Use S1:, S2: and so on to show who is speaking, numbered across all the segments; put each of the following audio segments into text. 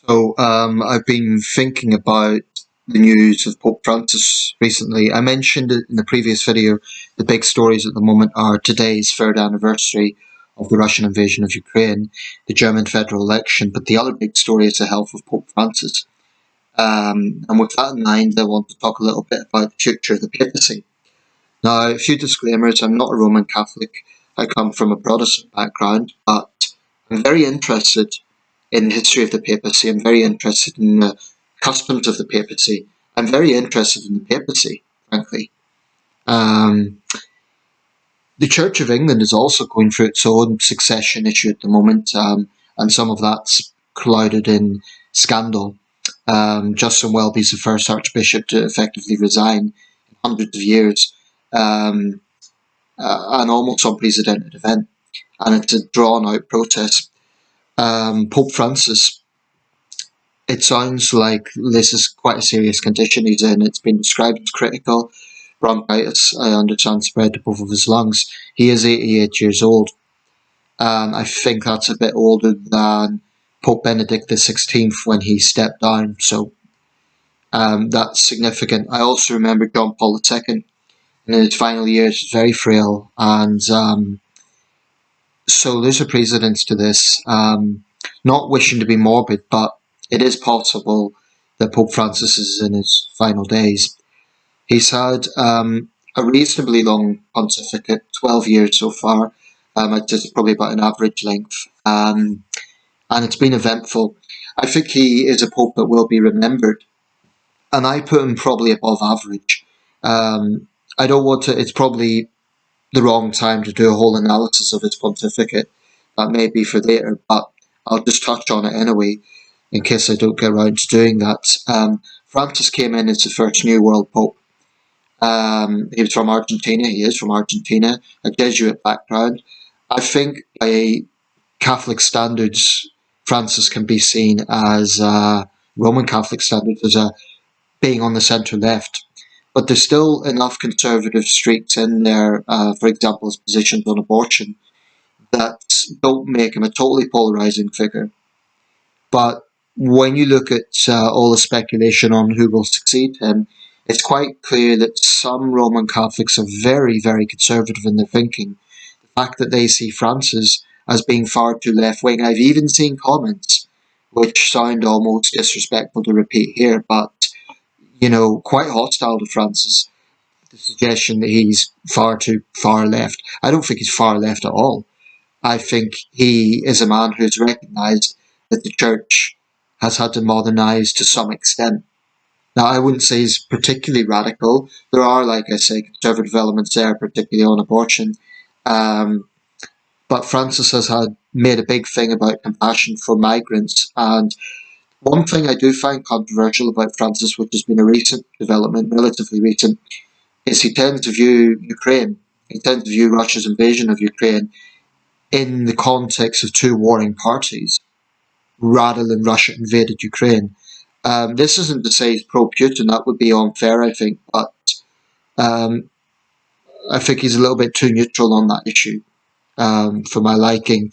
S1: I've been thinking about the news of Pope Francis recently. I mentioned it in the previous video. The big stories at the moment are today's third anniversary of the Russian invasion of Ukraine, the German federal election, but the other big story is the health of Pope Francis. And with that in mind, I want to talk a little bit about the future of the papacy. Now, a few disclaimers. I'm not a Roman Catholic. I come from a Protestant background, but I'm very interested in the history of the papacy. I'm very interested in the customs of the papacy. I'm very interested in the papacy, frankly. The Church of England is also going through its own succession issue at the moment, and some of that's clouded in scandal. Justin Welby's the first Archbishop to effectively resign in hundreds of years, an almost unprecedented event, and it's a drawn-out protest. Pope Francis, it sounds like this is quite a serious condition he's in. It's been described as critical. Bronchitis, I understand, spread to both of his lungs. He is 88 years old. I think that's a bit older than Pope Benedict XVI when he stepped down, so that's significant. I also remember John Paul II in his final years was very frail, and so there's a precedence to this. Not wishing to be morbid, but it is possible that Pope Francis is in his final days. He's had a reasonably long pontificate, 12 years so far. I'd say it's probably about an average length, and it's been eventful. I think he is a pope that will be remembered, and I put him probably above average. I don't want to, it's probably the wrong time to do a whole analysis of his pontificate. That may be for later, but I'll just touch on it anyway, in case I don't get around to doing that. Francis came in as the first New World Pope. He was from Argentina, he is from Argentina, a Jesuit background. I think by Catholic standards, Francis can be seen as Roman Catholic standards as being on the centre left. But there's still enough conservative streaks in there, for example, his positions on abortion, that don't make him a totally polarising figure. But when you look at all the speculation on who will succeed him, it's quite clear that some Roman Catholics are very, very conservative in their thinking. The fact that they see Francis as being far too left-wing. I've even seen comments which sound almost disrespectful to repeat here, but quite hostile to Francis. The suggestion that he's far too far left. I don't think he's far left at all. I think he is a man who's recognised that the church has had to modernise to some extent. Now, I wouldn't say he's particularly radical. There are, like I say, conservative elements there, particularly on abortion. But Francis has made a big thing about compassion for migrants, and one thing I do find controversial about Francis, which has been a recent development, relatively recent, is he tends to view Ukraine, he tends to view Russia's invasion of Ukraine in the context of two warring parties, rather than Russia invaded Ukraine. This isn't to say he's pro-Putin, that would be unfair, I think, but I think he's a little bit too neutral on that issue for my liking.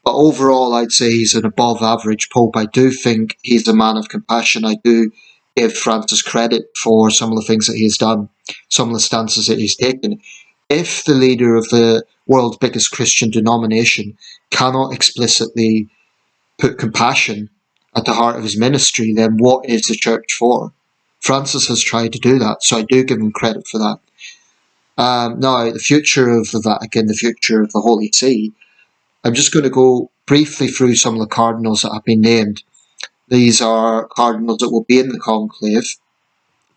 S1: But overall, I'd say he's an above-average pope. I do think he's a man of compassion. I do give Francis credit for some of the things that he's done, some of the stances that he's taken. If the leader of the world's biggest Christian denomination cannot explicitly put compassion at the heart of his ministry, then what is the church for? Francis has tried to do that, so I do give him credit for that. Now, the future of the Vatican, the future of the Holy See, I'm just going to go briefly through some of the cardinals that have been named. These are cardinals that will be in the conclave,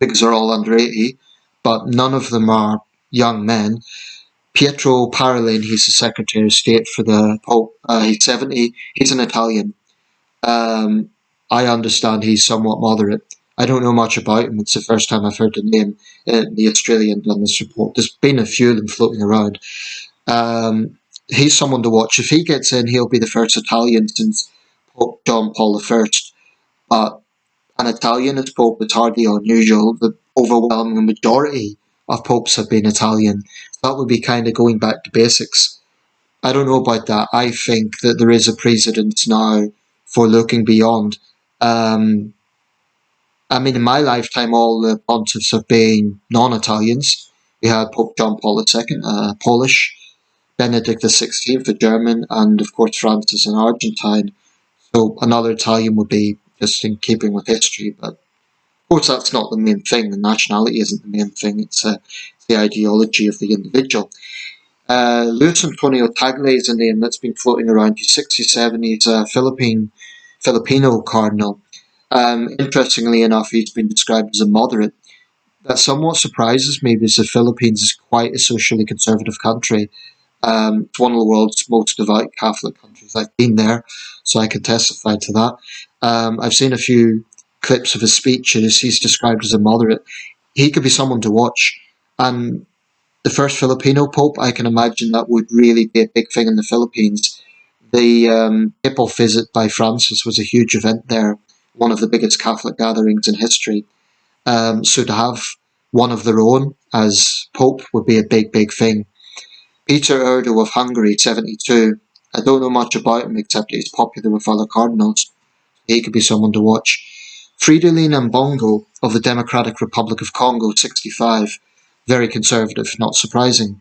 S1: because they're all under 80, but none of them are young men. Pietro Parolin, he's the Secretary of State for the Pope. He's 70. He's an Italian. I understand he's somewhat moderate. I don't know much about him. It's the first time I've heard the name. The Australian done this report. There's been a few of them floating around. He's someone to watch. If he gets in, he'll be the first Italian since Pope John Paul I. But an Italian as Pope is hardly unusual. The overwhelming majority of popes have been Italian. That would be kind of going back to basics. I don't know about that. I think that there is a precedent now for looking beyond Um, I mean, in my lifetime, all the pontiffs have been non-Italians. We had Pope John Paul II, Polish, Benedict XVI, a German, and of course Francis, an Argentine. So another Italian would be just in keeping with history, but of course that's not the main thing. The nationality isn't the main thing. It's the ideology of the individual. Luis Antonio Tagle is a name that's been floating around. He's 67. He's a Filipino cardinal. Interestingly enough, he's been described as a moderate. That somewhat surprises me because the Philippines is quite a socially conservative country. It's one of the world's most devout Catholic countries. I've been there, so I can testify to that. I've seen a few clips of his speeches. He's described as a moderate. He could be someone to watch. And the first Filipino pope, I can imagine that would really be a big thing in the Philippines. The papal visit by Francis was a huge event there, one of the biggest Catholic gatherings in history. So to have one of their own as pope would be a big, big thing. Peter Erdo of Hungary, 72. I don't know much about him except he's popular with other cardinals. He could be someone to watch. Fridolin Ambongo of the Democratic Republic of Congo, 65. Very conservative, not surprising.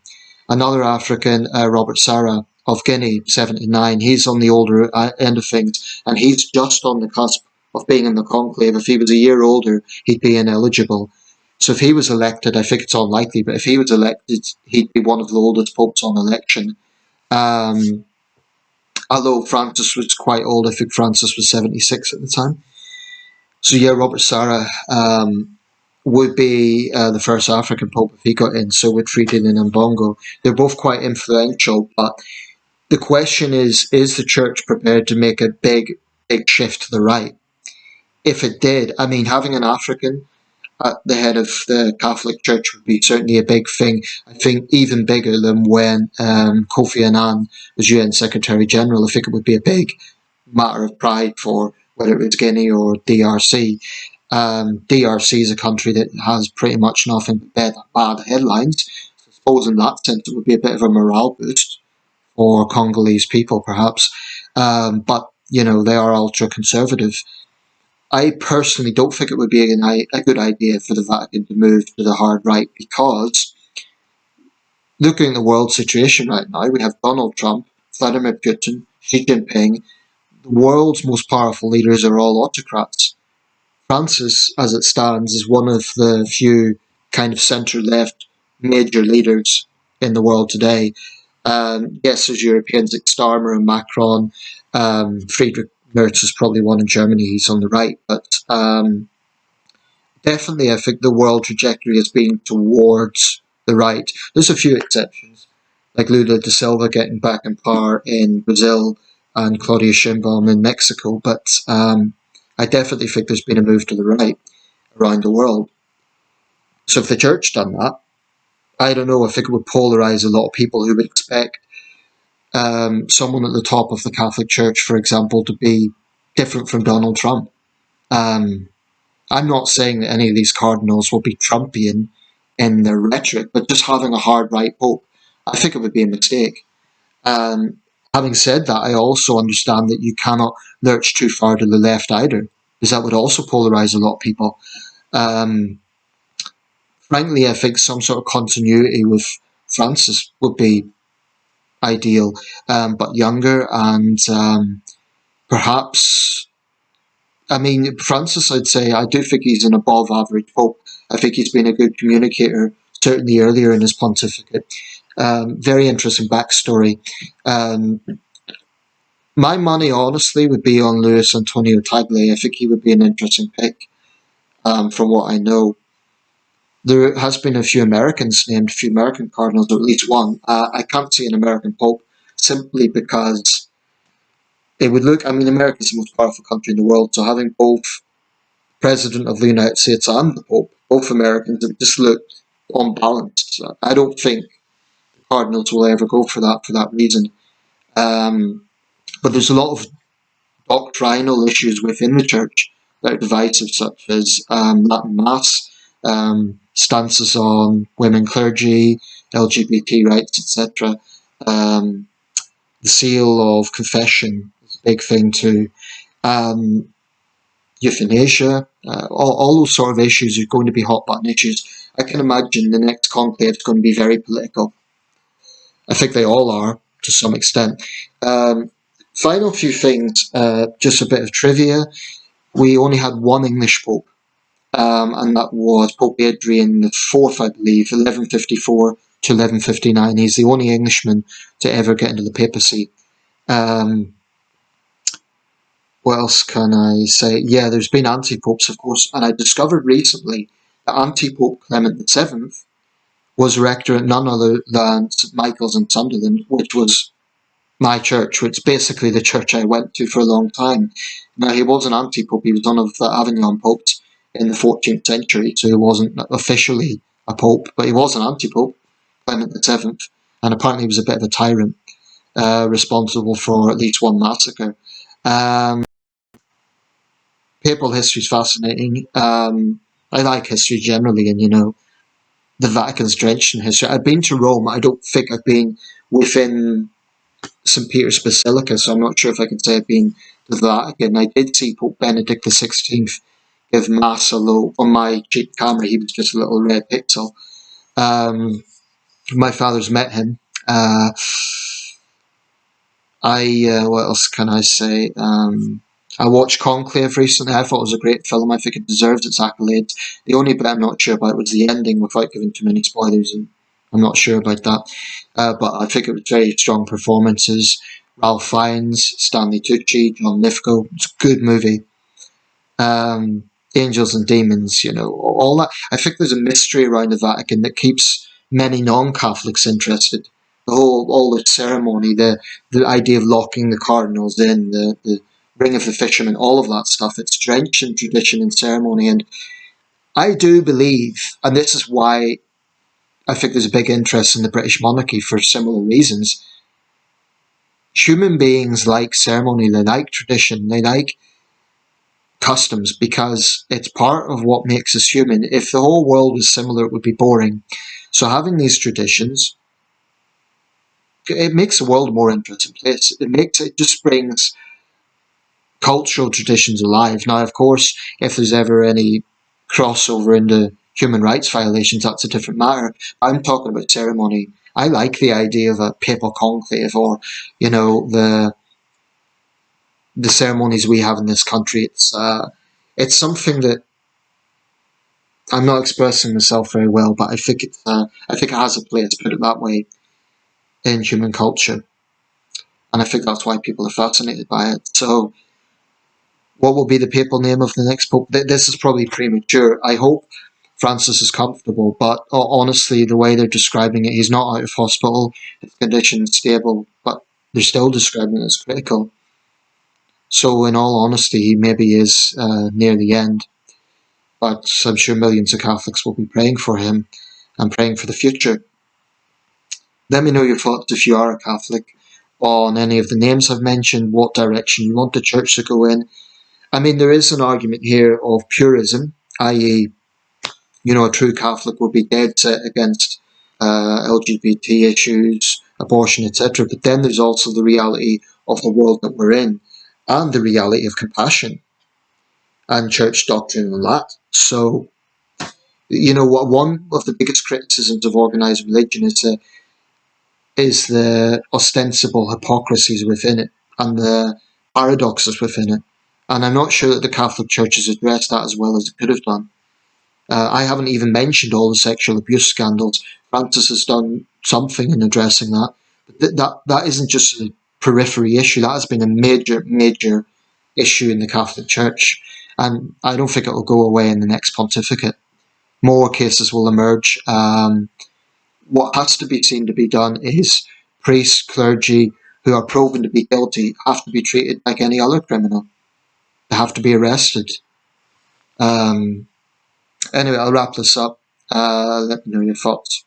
S1: Another African, Robert Sarah of Guinea, 79. He's on the older end of things, and he's just on the cusp of being in the conclave. If he was a year older, he'd be ineligible. So if he was elected, I think it's unlikely, but if he was elected, he'd be one of the oldest popes on election. Although Francis was quite old, I think Francis was 76 at the time. So yeah, Robert Sarah would be the first African pope if he got in, so would Fridolin and Bongo. They're both quite influential, but the question is the church prepared to make a big shift to the right? If it did, I mean, having an African at the head of the Catholic Church would be certainly a big thing. I think even bigger than when Kofi Annan was UN Secretary General. I think it would be a big matter of pride for whether it was Guinea or DRC. DRC is a country that has pretty much nothing but bad headlines. So I suppose in that sense it would be a bit of a morale boost for Congolese people, perhaps. But, you know, they are ultra-conservative. I personally don't think it would be a good idea for the Vatican to move to the hard right because looking at the world situation right now, we have Donald Trump, Vladimir Putin, Xi Jinping. The world's most powerful leaders are all autocrats. Francis, as it stands, is one of the few kind of centre-left major leaders in the world today. Yes, there's Europeans like Starmer and Macron. Friedrich Merz is probably one in Germany. He's on the right, but definitely I think the world trajectory is being towards the right. There's a few exceptions, like Lula da Silva getting back in power in Brazil and Claudia Sheinbaum in Mexico, but I definitely think there's been a move to the right around the world. So if the church done that, I don't know, I think it would polarize a lot of people who would expect someone at the top of the Catholic Church, for example, to be different from Donald Trump. I'm not saying that any of these cardinals will be Trumpian in their rhetoric, but just having a hard right pope, I think it would be a mistake. Having said that, I also understand that you cannot lurch too far to the left either, because that would also polarize a lot of people. Frankly, I think some sort of continuity with Francis would be ideal, but younger and perhaps, I mean, Francis, I'd say, I do think he's an above average pope. I think he's been a good communicator, certainly earlier in his pontificate. Very interesting backstory. My money, honestly, would be on Luis Antonio Tagle. I think he would be an interesting pick, from what I know. There has been a few Americans named, a few American cardinals, or at least one. I can't see an American pope simply because it would look, I mean, America is the most powerful country in the world, so having both President of the United States and the Pope, both Americans, it just look unbalanced. I don't think the Cardinals will ever go for that reason. But there's a lot of doctrinal issues within the church that are divisive, such as Latin Mass, stances on women clergy, LGBT rights, etc. The seal of confession is a big thing too. euthanasia, all those sort of issues are going to be hot button issues. I can imagine the next conclave is going to be very political. I think they all are to some extent. Final few things, just a bit of trivia. We only had one English pope, and that was Pope Adrian IV, I believe, 1154 to 1159. He's the only Englishman to ever get into the papacy. What else can I say? Yeah, there's been anti-popes, of course, and I discovered recently that anti-pope Clement VII was rector at none other than St Michael's in Sunderland, which was my church, which is basically the church I went to for a long time. Now, he was an anti-pope. He was one of the Avignon popes in the 14th century, so he wasn't officially a pope, but he was an anti-pope, Clement VII, and apparently he was a bit of a tyrant, responsible for at least one massacre. Papal history is fascinating. I like history generally, and the Vatican's drenched in history. I've been to Rome. I don't think I've been within St. Peter's Basilica, so I'm not sure if I can say I've been to the Vatican. I did see Pope Benedict XVI give mass, although on my cheap camera he was just a little red pixel. My father's met him. What else can I say? I watched Conclave recently. I thought it was a great film. I think it deserves its accolades. The only bit I'm not sure about was the ending, without giving too many spoilers, and I'm not sure about that. But I think it was very strong performances. Ralph Fiennes, Stanley Tucci, John Lithgow. It's a good movie. Angels and Demons, all that. I think there's a mystery around the Vatican that keeps many non-Catholics interested. All the ceremony, the idea of locking the cardinals in, the Ring of the Fisherman, all of that stuff. It's drenched in tradition and ceremony, and I do believe, and this is why I think there's a big interest in the British monarchy for similar reasons. Human beings like ceremony, they like tradition, they like customs, because it's part of what makes us human. If the whole world was similar, it would be boring. So having these traditions, it makes the world a more interesting place. It just brings cultural traditions alive. Now, of course, if there's ever any crossover into human rights violations, that's a different matter. I'm talking about ceremony. I like the idea of a papal conclave, or the ceremonies we have in this country. It's something that I'm not expressing myself very well, but I think it has a place, put it that way, in human culture, and I think that's why people are fascinated by it. So, what will be the papal name of the next pope? This is probably premature. I hope Francis is comfortable, but honestly, the way they're describing it, he's not out of hospital, his condition's stable, but they're still describing it as critical. So, in all honesty, he maybe is near the end, but I'm sure millions of Catholics will be praying for him and praying for the future. Let me know your thoughts, if you are a Catholic, on any of the names I've mentioned, what direction you want the church to go in. I mean, there is an argument here of purism, i.e., a true Catholic would be dead set against LGBT issues, abortion, etc. But then there's also the reality of the world that we're in, and the reality of compassion and church doctrine and that. So, what one of the biggest criticisms of organised religion is the ostensible hypocrisies within it and the paradoxes within it. And I'm not sure that the Catholic Church has addressed that as well as it could have done. I haven't even mentioned all the sexual abuse scandals. Francis has done something in addressing that. But that isn't just a periphery issue. That has been a major, major issue in the Catholic Church. And I don't think it will go away in the next pontificate. More cases will emerge. What has to be seen to be done is priests, clergy who are proven to be guilty have to be treated like any other criminal. They have to be arrested. Anyway, I'll wrap this up. Let me know your thoughts.